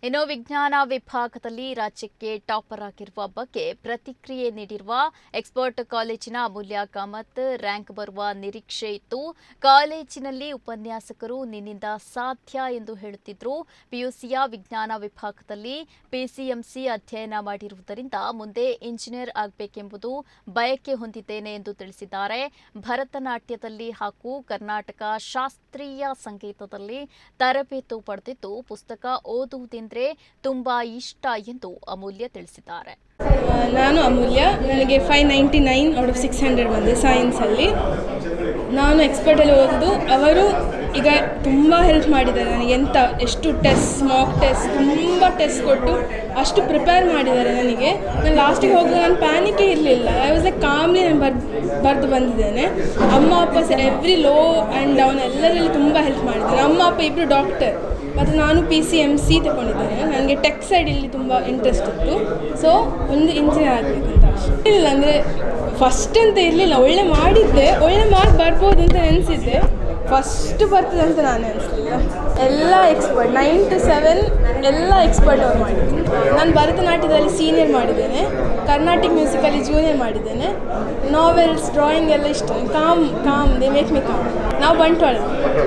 ಇನ್ನು ವಿಜ್ಞಾನ ವಿಭಾಗದಲ್ಲಿ ರಾಜ್ಯಕ್ಕೆ ಟಾಪರ್ ಆಗಿರುವ ಬಗ್ಗೆ ಪ್ರತಿಕ್ರಿಯೆ ನೀಡಿರುವ ಎಕ್ಸ್ಪರ್ಟ್ ಕಾಲೇಜಿನ ಅಮೂಲ್ಯ ಕಾಮತ್ ರ್ಯಾಂಕ್ ಬರುವ ನಿರೀಕ್ಷೆ ಇತ್ತು. ಕಾಲೇಜಿನಲ್ಲಿ ಉಪನ್ಯಾಸಕರು ನಿನ್ನಿಂದ ಸಾಧ್ಯ ಎಂದು ಹೇಳುತ್ತಿದ್ರು. ಪಿಯುಸಿಯ ವಿಜ್ಞಾನ ವಿಭಾಗದಲ್ಲಿ ಪಿಸಿಎಂಸಿ ಅಧ್ಯಯನ ಮಾಡಿರುವುದರಿಂದ ಮುಂದೆ ಇಂಜಿನಿಯರ್ ಆಗಬೇಕೆಂಬುದು ಬಯಕೆ ಹೊಂದಿದ್ದೇನೆ ಎಂದು ತಿಳಿಸಿದ್ದಾರೆ. ಭರತನಾಟ್ಯದಲ್ಲಿ ಹಾಗೂ ಕರ್ನಾಟಕ ಶಾಸ್ತ್ರೀಯ ಸಂಗೀತದಲ್ಲಿ ತರಬೇತು ಪಡೆದಿದ್ದು ಪುಸ್ತಕ ಓದುವುದೆಂದರೆ ತುಂಬಾ ಇಷ್ಟ ಎಂದು ಅಮೂಲ್ಯ ತಿಳಿಸಿದ್ದಾರೆ. ನಾನು ಅಮೂಲ್ಯ, ನನಗೆ 599 ಔಟ್ ಆಫ್ 600 ಬಂದಿದೆ ಸೈನ್ಸಲ್ಲಿ. ನಾನು ಎಕ್ಸ್ಪರ್ಟಲ್ಲಿ ಓದೋದು. ಅವರು ಈಗ ತುಂಬ ಹೆಲ್ಪ್ ಮಾಡಿದ್ದಾರೆ ನನಗೆ. ಎಷ್ಟು ಟೆಸ್ಟ್, ಮಾಕ್ ಟೆಸ್ಟ್, ತುಂಬ ಟೆಸ್ಟ್ ಕೊಟ್ಟು ಅಷ್ಟು ಪ್ರಿಪೇರ್ ಮಾಡಿದ್ದಾರೆ ನನಗೆ. ನಾನು ಲಾಸ್ಟಿಗೆ ಹೋಗುವಾಗ ನಾನು ಪ್ಯಾನಿಕೇ ಇರಲಿಲ್ಲ. ಐ ವಾಸ್ ಲೈಕ್ ಕಾಮ್ಲಿ ನಾನು ಬರೆದು ಬಂದಿದ್ದೇನೆ. ಅಮ್ಮ ಅಪ್ಪ ಎವ್ರಿ ಲೋ ಆ್ಯಂಡ್ ಡೌನ್ ಎಲ್ಲರಲ್ಲಿ ತುಂಬ ಹೆಲ್ಪ್ ಮಾಡಿದ್ದಾರೆ. ಅಮ್ಮ ಅಪ್ಪ ಇಬ್ಬರು ಡಾಕ್ಟರ್ ಮತ್ತು ನಾನು PCMC ತಗೊಂಡಿದ್ದೇನೆ. ನನಗೆ ಟೆಕ್ ಸೈಡ್ ಇಲ್ಲಿ ತುಂಬ ಇಂಟ್ರೆಸ್ಟ್ ಇತ್ತು. ಸೊ ಒಂದು ಇಂಜಿನಿಯರ್ ಆಗಬೇಕಂತ ಅಷ್ಟೇ. ಇಲ್ಲ ಅಂದರೆ ಫಸ್ಟ್ ಅಂತ ಇರಲಿಲ್ಲ, ಒಳ್ಳೆ ಮಾಡಿದ್ದೆ, ಒಳ್ಳೆ ಮಾರ್ಕ್ ಬರ್ಬೋದು ಅಂತ ನೆನೆಸಿದ್ದೆ. ಫಸ್ಟ್ ಬರ್ತದೆ ಅಂತ ನಾನು ಅನಿಸಲಿಲ್ಲ. ಎಲ್ಲ ಎಕ್ಸ್ಪರ್ಟ್ 9 to 7 ಎಲ್ಲ ಎಕ್ಸ್ಪರ್ಟ್ ಅವ್ರು ಮಾಡಿದ್ದೀನಿ. ನಾನು ಭರತನಾಟ್ಯದಲ್ಲಿ ಸೀನಿಯರ್ ಮಾಡಿದ್ದೇನೆ, ಕರ್ನಾಟಿಕ್ ಮ್ಯೂಸಿಕಲ್ಲಿ ಜೂನಿಯರ್ ಮಾಡಿದ್ದೇನೆ. ನಾವೆಲ್ಸ್, ಡ್ರಾಯಿಂಗ್ ಎಲ್ಲ ಇಷ್ಟ. Com they make me com. ನಾವು ಬಂಟ್ವಾಳ.